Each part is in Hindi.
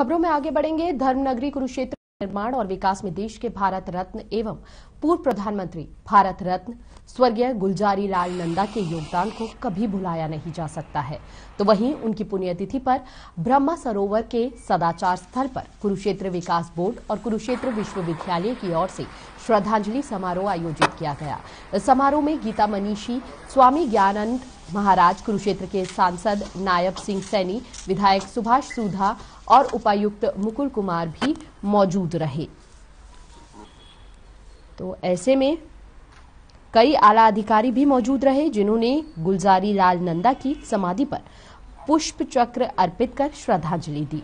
खबरों में आगे बढ़ेंगे। धर्मनगरी कुरुक्षेत्र निर्माण और विकास में देश के भारत रत्न एवं पूर्व प्रधानमंत्री भारत रत्न स्वर्गीय गुलजारी लाल नंदा के योगदान को कभी भुलाया नहीं जा सकता है। तो वहीं उनकी पुण्यतिथि पर ब्रह्मा सरोवर के सदाचार स्थल पर कुरुक्षेत्र विकास बोर्ड और कुरुक्षेत्र विश्वविद्यालय की ओर से श्रद्धांजलि समारोह आयोजित किया गया। इस समारोह में गीता मनीषी, स्वामी ज्ञानानंद महाराज, कुरुक्षेत्र के सांसद नायब सिंह सैनी, विधायक सुभाष सुधा और उपायुक्त मुकुल कुमार भी मौजूद रहे। तो ऐसे में कई आला अधिकारी भी मौजूद रहे जिन्होंने गुलजारी लाल नंदा की समाधि पर पुष्प चक्र अर्पित कर श्रद्धांजलि दी।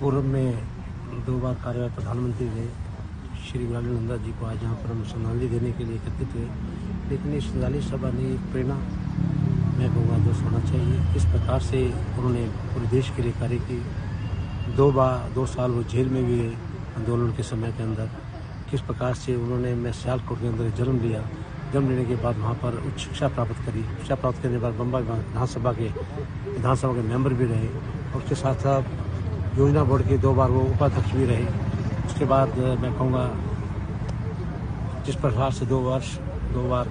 पूर्व में 2 बार कार्यरत प्रधानमंत्री रहे श्री गुलजारी नंदा जी को आज यहाँ पर हम श्रद्धांजलि देने के लिए एकत्रित हुए। लेकिन इस श्रद्धांजलि सभा ने एक प्रेरणा मैं कहूँगा दोस्त होना चाहिए। किस प्रकार से उन्होंने पूरे देश के लिए कार्य की। 2 साल वो जेल में भी रहे आंदोलन के समय के अंदर। किस प्रकार से उन्होंने मैं सियालकोट के अंदर जन्म लिया। जन्म लेने के बाद वहाँ पर उच्च शिक्षा प्राप्त करी। शिक्षा प्राप्त करने के बाद बम्बई विधानसभा के मेंबर भी रहे और उसके साथ साथ योजना बोर्ड के 2 बार वो उपाध्यक्ष भी रहे। उसके बाद मैं कहूँगा जिस प्रकार से 2 बार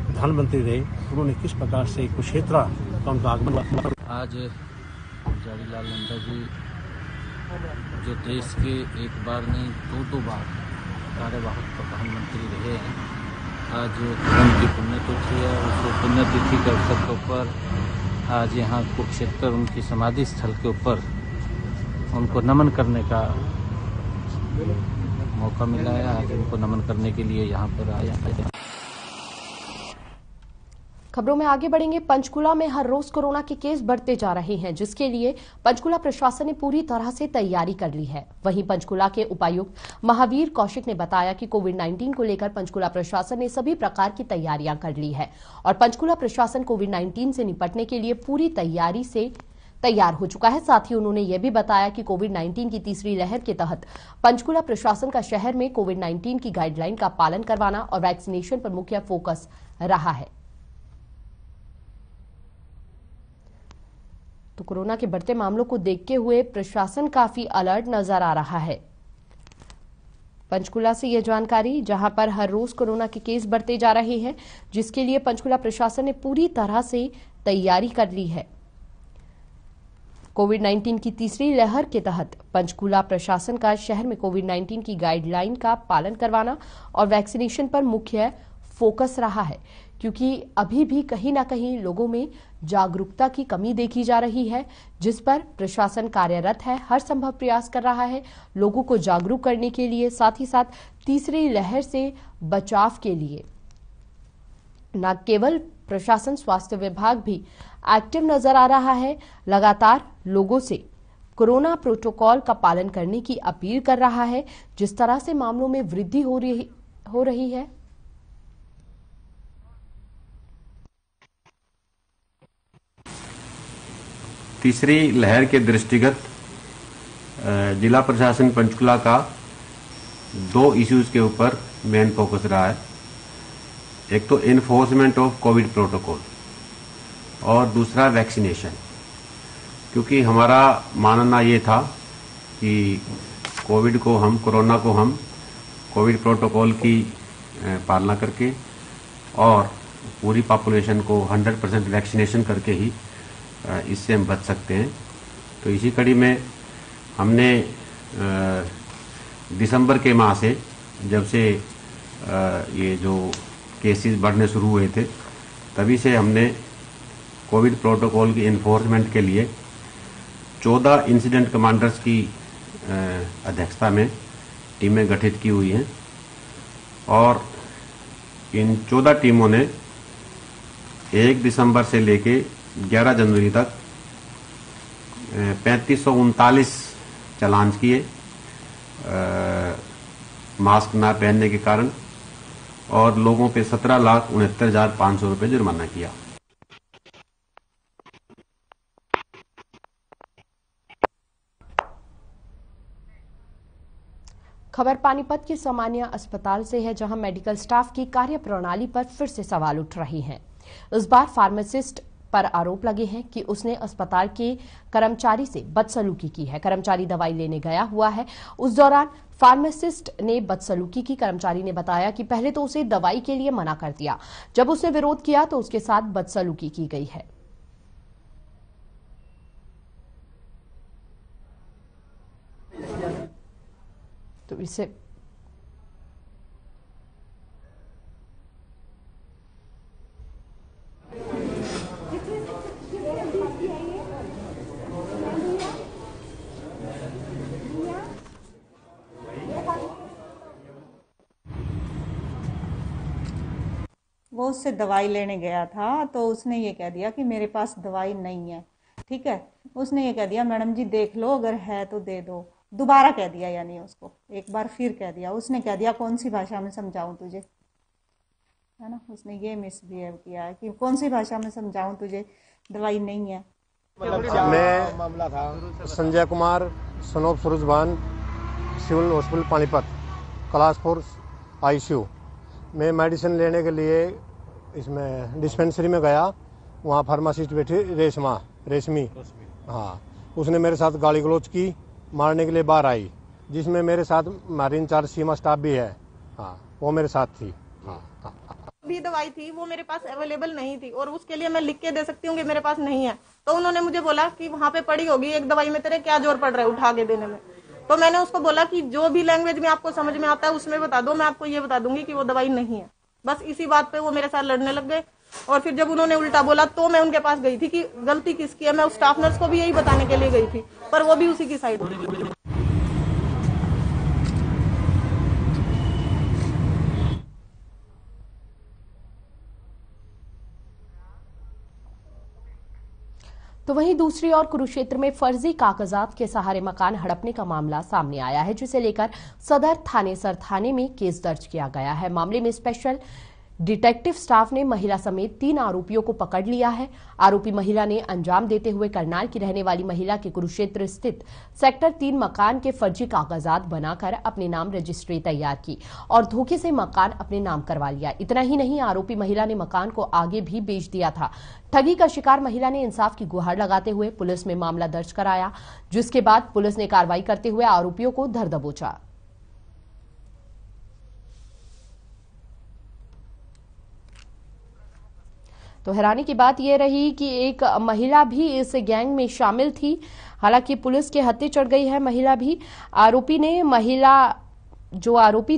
प्रधानमंत्री रहे, उन्होंने किस प्रकार से कुरुक्षेत्र का उनका आगमन। आज गुलजारी लाल नंदा जी जो देश के एक बार नहीं 2 बार कार्यवाहक प्रधानमंत्री रहे हैं, आज उनकी पुण्यतिथि है। उस पुण्यतिथि के अवसर के ऊपर आज यहाँ कुरुक्षेत्र उनकी समाधि स्थल के ऊपर उनको नमन करने का मौका मिला है। आज उनको नमन करने के लिए यहाँ पर आया है। खबरों में आगे बढ़ेंगे। पंचकुला में हर रोज कोरोना के केस बढ़ते जा रहे हैं, जिसके लिए पंचकुला प्रशासन ने पूरी तरह से तैयारी कर ली है। वहीं पंचकुला के उपायुक्त महावीर कौशिक ने बताया कि कोविड-19 को लेकर पंचकुला प्रशासन ने सभी प्रकार की तैयारियां कर ली है और पंचकुला प्रशासन कोविड-19 से निपटने के लिए पूरी तैयारी से तैयार हो चुका है। साथ ही उन्होंने यह भी बताया कि कोविड-19 की तीसरी लहर के तहत पंचकुला प्रशासन का शहर में कोविड-19 की गाइडलाइन का पालन करवाना और वैक्सीनेशन पर मुख्य फोकस रहा है। तो कोरोना के बढ़ते मामलों को देखते हुए प्रशासन काफी अलर्ट नजर आ रहा है। पंचकुला से यह जानकारी, जहां पर हर रोज कोरोना के केस बढ़ते जा रहे हैं, जिसके लिए पंचकुला प्रशासन ने पूरी तरह से तैयारी कर ली है। कोविड-19 की तीसरी लहर के तहत पंचकुला प्रशासन का शहर में कोविड-19 की गाइडलाइन का पालन करवाना और वैक्सीनेशन पर मुख्य फोकस रहा है, क्योंकि अभी भी कहीं ना कहीं लोगों में जागरूकता की कमी देखी जा रही है, जिस पर प्रशासन कार्यरत है, हर संभव प्रयास कर रहा है लोगों को जागरूक करने के लिए, साथ ही साथ तीसरी लहर से बचाव के लिए। न केवल प्रशासन, स्वास्थ्य विभाग भी एक्टिव नजर आ रहा है, लगातार लोगों से कोरोना प्रोटोकॉल का पालन करने की अपील कर रहा है। जिस तरह से मामलों में वृद्धि हो रही है, तीसरी लहर के दृष्टिगत जिला प्रशासन पंचकुला का 2 इश्यूज के ऊपर मेन फोकस रहा है। एक तो इन्फोर्समेंट ऑफ कोविड प्रोटोकॉल और दूसरा वैक्सीनेशन, क्योंकि हमारा मानना ये था कि कोरोना को हम कोविड प्रोटोकॉल की पालना करके और पूरी पॉपुलेशन को 100% वैक्सीनेशन करके ही इससे हम बच सकते हैं। तो इसी कड़ी में हमने दिसंबर के माह से, जब से ये जो केसेस बढ़ने शुरू हुए थे, तभी से हमने कोविड प्रोटोकॉल की इन्फोर्समेंट के लिए 14 इंसिडेंट कमांडर्स की अध्यक्षता में टीमें गठित की हुई हैं और इन 14 टीमों ने 1 दिसंबर से लेके 11 जनवरी तक 3539 चालान किए मास्क ना पहनने के कारण, और लोगों पे 17,69,500 रुपये जुर्माना किया। खबर पानीपत के सामान्य अस्पताल से है, जहां मेडिकल स्टाफ की कार्यप्रणाली पर फिर से सवाल उठ रहे हैं। इस बार फार्मासिस्ट पर आरोप लगे हैं कि उसने अस्पताल के कर्मचारी से बदसलूकी की है। कर्मचारी दवाई लेने गया हुआ है, उस दौरान फार्मासिस्ट ने बदसलूकी की। कर्मचारी ने बताया कि पहले तो उसे दवाई के लिए मना कर दिया, जब उसने विरोध किया तो उसके साथ बदसलूकी की गई है। तो इसे वो उससे दवाई लेने गया था, तो उसने ये कह दिया कि मेरे पास दवाई नहीं है। ठीक है, उसने ये कह दिया मैडम जी देख लो, अगर है तो दे दो। दोबारा कह दिया, यानी उसको एक बार फिर कह दिया। उसने कह दिया कौन सी भाषा में समझाऊं तुझे, है ना। उसने ये मिसबिहेव किया है कि कौन सी भाषा में समझाऊं तुझे, दवाई नहीं है। मैं Sanjay Kumar Sanop Surujban, civil hospital Panipat, class 4 ICU में मेडिसिन लेने के लिए इसमें डिस्पेंसरी में गया। वहाँ फार्मासिस्ट बैठी रेशमी, हाँ, उसने मेरे साथ गाली गलौज की, मारने के लिए बाहर आई, जिसमें मेरे साथ हमारी इंचार्ज सीमा स्टाफ भी है, हाँ, वो मेरे साथ थी। भी दवाई थी वो मेरे पास अवेलेबल नहीं थी, और उसके लिए मैं लिख के दे सकती हूँ कि मेरे पास नहीं है। तो उन्होंने मुझे बोला कि वहाँ पे पड़ी होगी एक दवाई में, तेरे क्या जोर पड़ रहा है उठा के देने में। तो मैंने उसको बोला कि जो भी लैंग्वेज में आपको समझ में आता है उसमें बता दो, मैं आपको ये बता दूंगी कि वो दवाई नहीं है। बस इसी बात पे वो मेरे साथ लड़ने लग गए। और फिर जब उन्होंने उल्टा बोला तो मैं उनके पास गई थी कि गलती किसकी है। मैं उस स्टाफ नर्स को भी यही बताने के लिए गई थी, पर वो भी उसी की साइड थी। तो वहीं दूसरी ओर कुरुक्षेत्र में फर्जी कागजात के सहारे मकान हड़पने का मामला सामने आया है, जिसे लेकर सदर थाने में केस दर्ज किया गया है। मामले में स्पेशल डिटेक्टिव स्टाफ ने महिला समेत 3 आरोपियों को पकड़ लिया है। आरोपी महिला ने अंजाम देते हुए करनाल की रहने वाली महिला के कुरुक्षेत्र स्थित सेक्टर 3 मकान के फर्जी कागजात बनाकर अपने नाम रजिस्ट्री तैयार की और धोखे से मकान अपने नाम करवा लिया। इतना ही नहीं, आरोपी महिला ने मकान को आगे भी बेच दिया था। ठगी का शिकार महिला ने इंसाफ की गुहार लगाते हुए पुलिस में मामला दर्ज कराया, जिसके बाद पुलिस ने कार्रवाई करते हुए आरोपियों को धर दबोचा। तो हैरानी की बात यह रही कि एक महिला भी इस गैंग में शामिल थी। हालांकि पुलिस के हत्थे चढ़ गई है महिला भी। आरोपी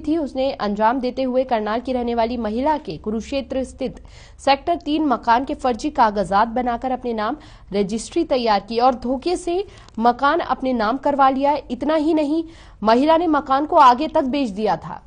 थी उसने अंजाम देते हुए करनाल की रहने वाली महिला के कुरुक्षेत्र स्थित सेक्टर 3 मकान के फर्जी कागजात बनाकर अपने नाम रजिस्ट्री तैयार की और धोखे से मकान अपने नाम करवा लिया। इतना ही नहीं, महिला ने मकान को आगे तक बेच दिया था।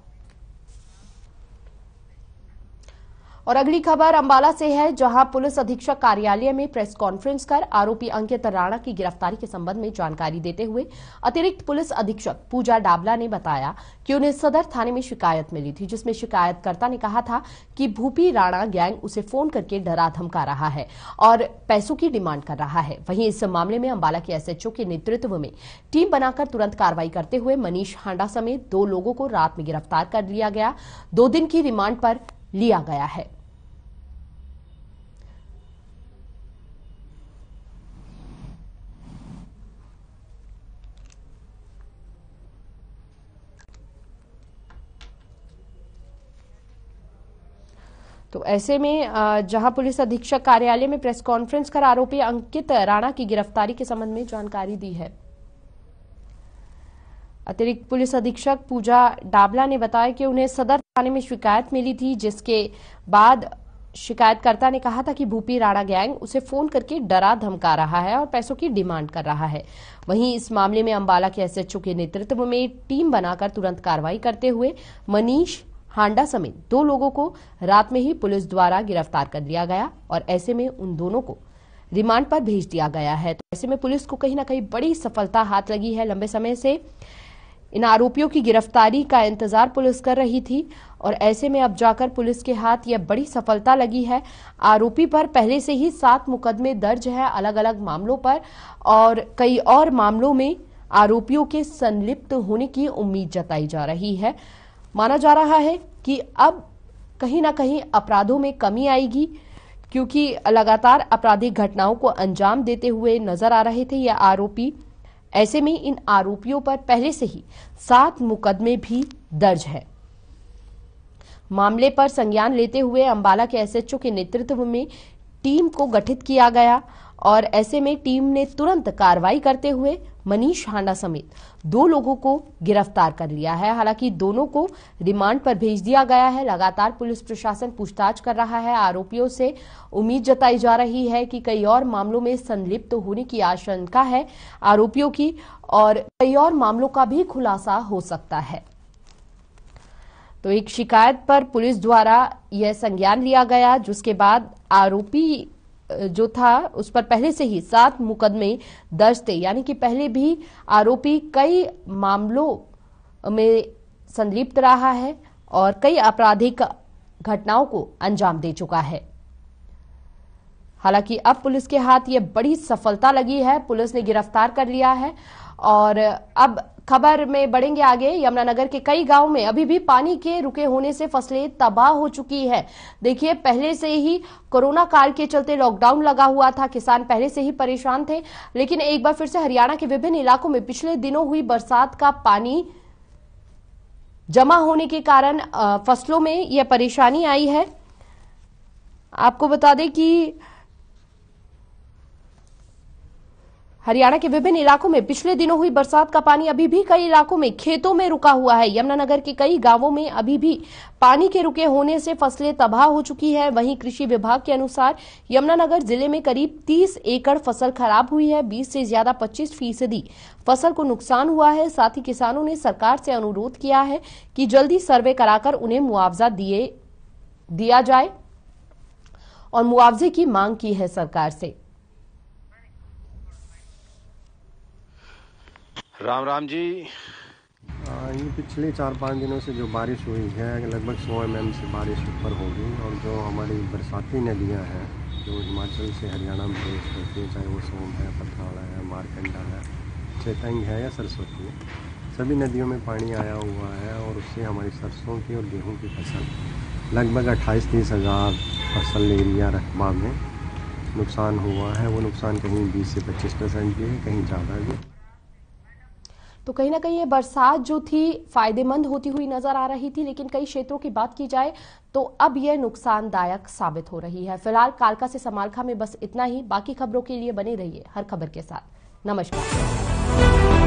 और अगली खबर अंबाला से है, जहां पुलिस अधीक्षक कार्यालय में प्रेस कॉन्फ्रेंस कर आरोपी अंकित राणा की गिरफ्तारी के संबंध में जानकारी देते हुए अतिरिक्त पुलिस अधीक्षक पूजा डाबला ने बताया कि उन्हें सदर थाने में शिकायत मिली थी, जिसमें शिकायतकर्ता ने कहा था कि भूपी राणा गैंग उसे फोन करके डरा धमका रहा है और पैसों की डिमांड कर रहा है। वहीं इस मामले में अंबाला के SHO के नेतृत्व में टीम बनाकर तुरंत कार्रवाई करते हुए मनीष हांडा समेत 2 लोगों को रात में गिरफ्तार कर लिया गया। 2 दिन की रिमांड पर लिया गया है। तो ऐसे में जहां पुलिस अधीक्षक कार्यालय में प्रेस कॉन्फ्रेंस कर आरोपी अंकित राणा की गिरफ्तारी के संबंध में जानकारी दी है। अतिरिक्त पुलिस अधीक्षक पूजा डाबला ने बताया कि उन्हें सदर थाने में शिकायत मिली थी, जिसके बाद शिकायतकर्ता ने कहा था कि भूपी राणा गैंग उसे फोन करके डरा धमका रहा है और पैसों की डिमांड कर रहा है। वहीं इस मामले में अंबाला के SHO के नेतृत्व में टीम बनाकर तुरंत कार्रवाई करते हुए मनीष हांडा समेत 2 लोगों को रात में ही पुलिस द्वारा गिरफ्तार कर लिया गया और ऐसे में उन दोनों को रिमांड पर भेज दिया गया है। तो ऐसे में पुलिस को कहीं ना कहीं बड़ी सफलता हाथ लगी है। लंबे समय से इन आरोपियों की गिरफ्तारी का इंतजार पुलिस कर रही थी और ऐसे में अब जाकर पुलिस के हाथ यह बड़ी सफलता लगी है। आरोपी पर पहले से ही 7 मुकदमे दर्ज है अलग अलग मामलों पर और कई और मामलों में आरोपियों के संलिप्त होने की उम्मीद जताई जा रही है। माना जा रहा है कि अब कहीं ना कहीं अपराधों में कमी आएगी, क्योंकि लगातार आपराधिक घटनाओं को अंजाम देते हुए नजर आ रहे थे ये आरोपी। ऐसे में इन आरोपियों पर पहले से ही 7 मुकदमे भी दर्ज है। मामले पर संज्ञान लेते हुए अंबाला के एसएचओ के नेतृत्व में टीम को गठित किया गया और ऐसे में टीम ने तुरंत कार्रवाई करते हुए मनीष हांडा समेत 2 लोगों को गिरफ्तार कर लिया है। हालांकि दोनों को रिमांड पर भेज दिया गया है। लगातार पुलिस प्रशासन पूछताछ कर रहा है आरोपियों से। उम्मीद जताई जा रही है कि कई और मामलों में संलिप्त होने की आशंका है आरोपियों की और कई और मामलों का भी खुलासा हो सकता है। तो एक शिकायत पर पुलिस द्वारा यह संज्ञान लिया गया, जिसके बाद आरोपी जो था उस पर पहले से ही 7 मुकदमे दर्ज थे, यानी कि पहले भी आरोपी कई मामलों में संलिप्त रहा है और कई आपराधिक घटनाओं को अंजाम दे चुका है। हालांकि अब पुलिस के हाथ ये बड़ी सफलता लगी है, पुलिस ने गिरफ्तार कर लिया है। और अब खबर में बढ़ेंगे आगे। यमुनानगर के कई गांव में अभी भी पानी के रुके होने से फसलें तबाह हो चुकी है। देखिए, पहले से ही कोरोना काल के चलते लॉकडाउन लगा हुआ था, किसान पहले से ही परेशान थे, लेकिन एक बार फिर से हरियाणा के विभिन्न इलाकों में पिछले दिनों हुई बरसात का पानी जमा होने के कारण फसलों में यह परेशानी आई है। आपको बता दें कि हरियाणा के विभिन्न इलाकों में पिछले दिनों हुई बरसात का पानी अभी भी कई इलाकों में खेतों में रुका हुआ है। यमुनानगर के कई गांवों में अभी भी पानी के रुके होने से फसलें तबाह हो चुकी है। वहीं कृषि विभाग के अनुसार यमुनानगर जिले में करीब 30 एकड़ फसल खराब हुई है। 20 से ज्यादा 25% फसल को नुकसान हुआ है। साथ ही किसानों ने सरकार से अनुरोध किया है कि जल्दी सर्वे कराकर उन्हें मुआवजा दिया जाए और मुआवजे की मांग की है सरकार से। राम राम जी। ये पिछले 4-5 दिनों से जो बारिश हुई है, लगभग 100 mm से बारिश ऊपर होगी। और जो हमारी बरसाती नदियां हैं जो हिमाचल से हरियाणा में प्रवेश करती हैं, चाहे वो सोम है, पथराड़ा है, मारकंडा है, चेतंग है या सरस्वती है, सभी नदियों में पानी आया हुआ है। और उससे हमारी सरसों की और गेहूँ की फसल लगभग 28-30 हज़ार फसल एरिया रकबा में नुकसान हुआ है। वो नुकसान कहीं 20 से 25% भी है, कहीं ज़्यादा भी। तो कहीं ना कहीं ये बरसात जो थी फायदेमंद होती हुई नजर आ रही थी, लेकिन कई क्षेत्रों की बात की जाए तो अब यह नुकसानदायक साबित हो रही है। फिलहाल कालका से समालखा में बस इतना ही। बाकी खबरों के लिए बने रहिए हर खबर के साथ। नमस्कार।